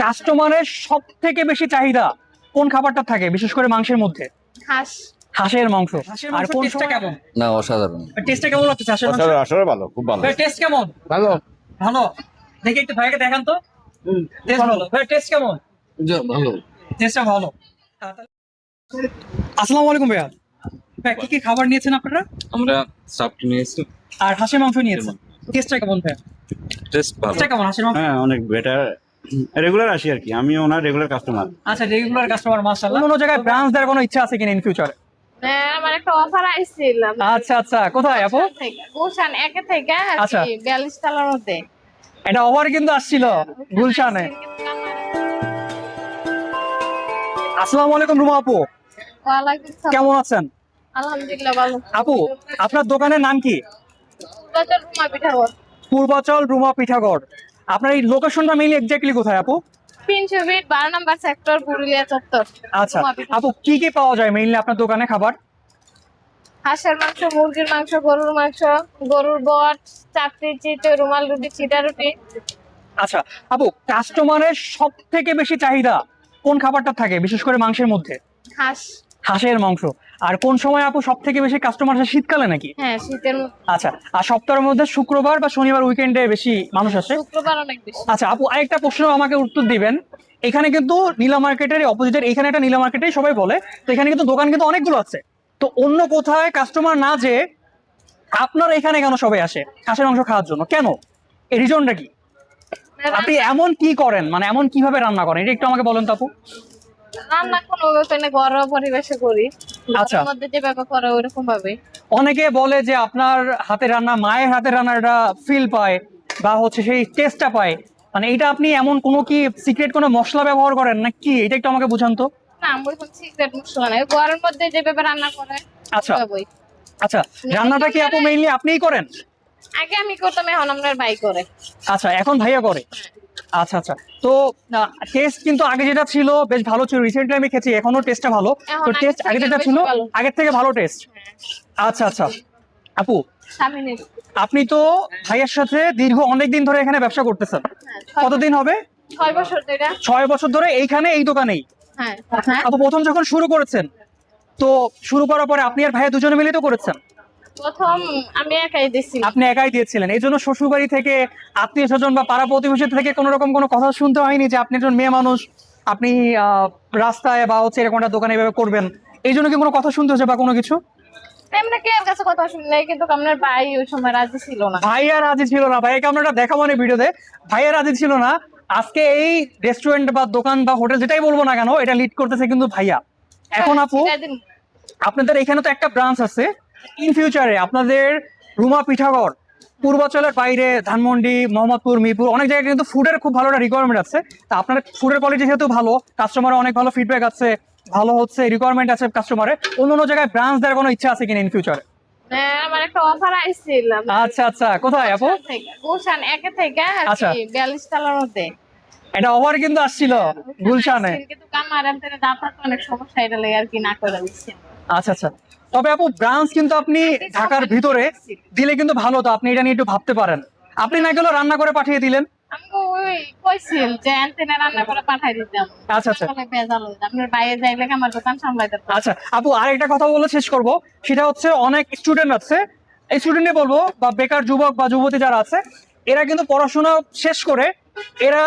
কাস্টমারের সব থেকে বেশি চাহিদা কোন খাবারটা থাকে, বিশেষ করে মাংসের মধ্যে? হাঁস। হাঁসের মাংস। আর কোন টেস্টটা কেমন? না, অসাধারণ। টেস্টটা কেমন লাগছে হাঁসের মাংস? আসলে ভালো, খুব ভালো। টেস্ট কেমন? ভালো। ভালো। দেখি একটু ভাইকে দেখান তো। টেস্ট ভালো। ভাই টেস্ট কেমন? ভালো। টেস্টটা ভালো। আসসালামু আলাইকুম ভাইয়া। ভাই কি কি খাবার নিয়েছেন আপনারা? আমরা সাপটি নিয়েছি। আর হাঁসের মাংস নিয়েছেন। টেস্টটা কেমন ভাইয়া? টেস্ট ভালো। টেস্টটা কেমন হাঁসের মাংস? হ্যাঁ, অনেক বেটার। রেগুলার আসি আর কি, আমি ওনার রেগুলার কাস্টমার। আচ্ছা, রেগুলার কাস্টমার মাশাআল্লাহ। অন্য জায়গায় ব্রাঞ্চ দেওয়ার কোনো ইচ্ছা আছে কিনা ইন ফিউচারে? হ্যাঁ, আমার একটা অফার আইছিল। আচ্ছা আচ্ছা, কোথায় আপু? গুলশান একে থেকে আচ্ছা। 42 তলার মধ্যে। এটা ওভার কিন্তু আসছিল গুলশানে। আসসালামু আলাইকুম রুমা আপু, ওয়ালাইকুম সালাম। কেমন আছেন? আলহামদুলিল্লাহ ভালো। আপু, আপনার দোকানের নাম কি? বাজার রুমা পিঠাগড়। পূর্বাচল রুমা পিঠাগড়। আপনার এই লোকেশনটা মেইনলি এক্স্যাক্টলি কোথায় আপু? 300 ফিট 12 নম্বর সেক্টর, পুরুলিয়া চত্বর। আচ্ছা রুমা পিঠাগড়। আপু, কি কি পাওয়া যায় মেইনলি আপনার দোকানে খাবার? হাঁসের মাংস, মুরগির মাংস, গরুর মাংস, গরুর বট, চাপটি, চিটে, রুমাল রুটি, চিটা রুটি। আচ্ছা আপু, কাস্টমারের সব থেকে বেশি চাহিদা কোন খাবারটা থাকে, বিশেষ করে মাংসের মধ্যে? হাঁস। হাঁসের মাংস। আর কোন সময় আপু সব থেকে বেশি কাস্টমার আসে, শীতকালে নাকি? হ্যাঁ, শীতের মধ্যে। আচ্ছা, আর সপ্তাহের মধ্যে শুক্রবার বা শনিবার উইকেন্ডে বেশি মানুষ আসে? শুক্রবার অনেক বেশি। আচ্ছা আপু, আরেকটা প্রশ্ন আমাকে উত্তর দিবেন। এখানে কিন্তু নীলা মার্কেটের অপোজিটের এখানে একটা নীলা মার্কেটেই সবাই বলে, তো এখানে কিন্তু দোকান কিন্তু অনেকগুলো আছে, তো অন্য কোথায় কাস্টমার না যে আপনার এখানে কেন সবাই আসে হাঁসের মাংস খাওয়ার জন্য, কেন? এই রিজনটা কি? আপনি এমন কি করেন, মানে এমন কিভাবে রান্না করেন, এটা একটু আমাকে বলেন তো আপু। রান্না কোনো ব্যাপারে ঘরোয়া পরিবেশে করি। আচ্ছা। ঘরের মধ্যে যেভাবে করে ওইরকম ভাবে। অনেকে বলে যে আপনার হাতের রান্না, মায়ের হাতের রান্নাটা ফিল পায় বা হচ্ছে সেই টেস্টটা পায়, মানে এটা আপনি এমন কোনো কি সিক্রেট কোনো মশলা ব্যবহার করেন না কি, এটা একটু আমাকে বুঝান তো। না, আমার কোনো সিক্রেট মশলা নাই, ঘরের মধ্যে যেভাবে রান্না করে। আচ্ছা ওইভাবেই। আচ্ছা, রান্নাটা কি আপু মেইনলি আপনিই করেন? আগে আমি করতাম, এখন আমার ভাই করে। আচ্ছা, এখন ভাইয়া করে। আচ্ছা আচ্ছা, তো টেস্ট কিন্তু আগে যেটা ছিল বেশ ভালো ছিল, রিসেন্টলি আমি খেয়েছি, এখনো টেস্টটা ভালো। এখন তো আগের টেস্ট থেকে আগে যেটা বেশি ছিল ভালো। আগের থেকে ভালো টেস্ট। আচ্ছা আচ্ছা আপু, স্বামীনের। আপনি তো ভাইয়ের সাথে দীর্ঘ অনেক দিন ধরে এখানে ব্যবসা করতেছেন। কতদিন হবে? 6 বছর ধরে। 6 বছর ধরে এইখানে এই দোকানেই? হ্যাঁ। আপু, প্রথম যখন শুরু করেছেন, তো শুরু করার পরে আপনি আর ভাইয়া দুজনে মিলে তো করেছেন? প্রথম আমি একাই দিছি। আপনি একাই দিয়েছিলেন, এই জন্য শ্বশুর বাড়ি থেকে, আত্মীয় স্বজন বা পাড়া প্রতিবেশী থেকে কোনো রকম কোনো কথা শুনতে হয়নি যে আপনি একজন মেয়ে মানুষ, আপনি রাস্তায় বা হচ্ছে এরকম একটা দোকানে এভাবে করবেন, এই জন্য কি কোনো কথা শুনতে হচ্ছে বা কোনো কিছু? এমনি কে কাছে কথা শুনি নাই, কিন্তু আপনার ভাই ওই সময় রাজি ছিল না। ভাইয়া রাজি ছিল না? ভাইয়াকে আমরা একটা দেখা মানে ভিডিওতে, ভাইয়া রাজি ছিল না। আজকে এই রেস্টুরেন্ট বা দোকান বা হোটেল যেটাই বলবো না কেন, এটা লিড করতেছে কিন্তু ভাইয়া। এখন আপু, সেদিন আপনাদের এখানে তো একটা ব্রাঞ্চ আছে, ইন ফিউচারে আপনাদের রুমা পিঠাগড় পূর্বাচলের বাইরে ধানমন্ডি, মোহাম্মদপুর, মিরপুর অনেক জায়গায় কিন্তু ফুডের খুব ভালো একটা রিকোয়ারমেন্ট আছে। তা আপনার ফুডের কোয়ালিটি যেহেতু ভালো, কাস্টমারের অনেক ভালো ফিডব্যাক আছে, ভালো হচ্ছে রিকোয়ারমেন্ট আছে কাস্টমারের, অন্য জায়গায় ব্রাঞ্চ দেওয়ার কোনো ইচ্ছা আছে কিনা ইন ফিউচারে? হ্যাঁ, আমার একটা অফার আইছিল। আচ্ছা আচ্ছা, কোথায় আপু? গুলশান একে থেকে আচ্ছা। 42 তলার মধ্যে। এটা ওভার কিন্তু আসছিল গুলশানে। কিন্তু আমার এখানে দাঁড়াতে অনেক সমস্যা, এটা লাগে আর কি না করে দিচ্ছি। আচ্ছা আচ্ছা, তবে আপু ব্রাঞ্চ কিন্তু আপনি ঢাকার ভিতরে দিলে কিন্তু ভালো, তো আপনি এটা নিয়ে একটু ভাবতে পারেন। আপনি না গেলেও রান্না করে পাঠিয়ে দিলেন। আমি ওই কইছিল যে অ্যান্টেনা রান্না করে পাঠাই দিতাম। আচ্ছা আচ্ছা তাহলে ভেজাল হইতো। আপনার বাইরে যাইলে আমার দোকান সামলাইতে পারবো। আচ্ছা আপু, আরেকটা কথা বলে শেষ করব, সেটা হচ্ছে অনেক স্টুডেন্ট আছে, এই স্টুডেন্টে বলবো বা বেকার যুবক বা যুবতী যারা আছে, এরা কিন্তু পড়াশোনা শেষ করে এরা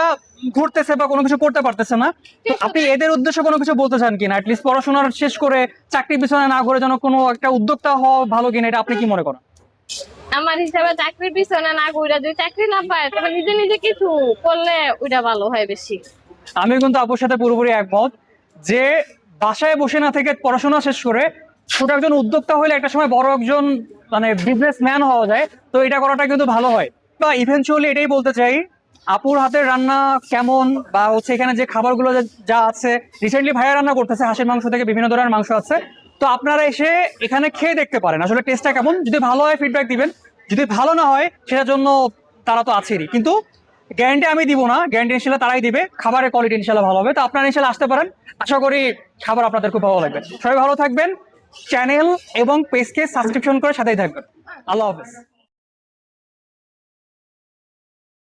ঘুরতেছে বা কোনো কিছু করতে পারতেছে না, তো আপনি এদের উদ্দেশ্যে কোনো কিছু বলতে চান কিনা? অ্যাটলিস্ট পড়াশোনার শেষ করে চাকরির পিছনে না ঘুরে যেন কোনো একটা উদ্যোক্তা হওয়া ভালো কিনা, এটা আপনি কি মনে করেন? আমার হিসাবে চাকরির পিছনে না ঘুরে যদি চাকরি না পায়, তবে নিজে নিজে কিছু করলে ওইটা ভালো হয় বেশি। আমি কিন্তু আপুর সাথে পুরোপুরি একমত যে বাসায় বসে না থেকে পড়াশোনা শেষ করে ছোট একজন উদ্যোক্তা হলে একটা সময় বড় একজন মানে বিজনেসম্যান হওয়া যায়, তো এটা করাটা কিন্তু ভালো হয়। বা ইভেনচুয়ালি এটাই বলতে চাই, আপুর হাতের রান্না কেমন বা হচ্ছে এখানে যে খাবারগুলো যা আছে, রিসেন্টলি ভাইয়া রান্না করতেছে হাঁসের মাংস থেকে বিভিন্ন ধরনের মাংস আছে, তো আপনারা এসে এখানে খেয়ে দেখতে পারেন আসলে টেস্টটা কেমন। যদি ভালো হয় ফিডব্যাক দিবেন, যদি ভালো না হয় সেটার জন্য তারা তো আছেরই, কিন্তু গ্যারান্টি আমি দিব না, গ্যারান্টি ইনশাল্লাহ তারাই দিবে, খাবারের কোয়ালিটি ইনশাল্লাহ ভালো হবে। তো আপনারা ইনশাল্লাহ আসতে পারেন, আশা করি খাবার আপনাদের খুব ভালো লাগবে। সবাই ভালো থাকবেন, চ্যানেল এবং পেজকে সাবস্ক্রিপশন করে সাথেই থাকবেন। আল্লাহ হাফেজ।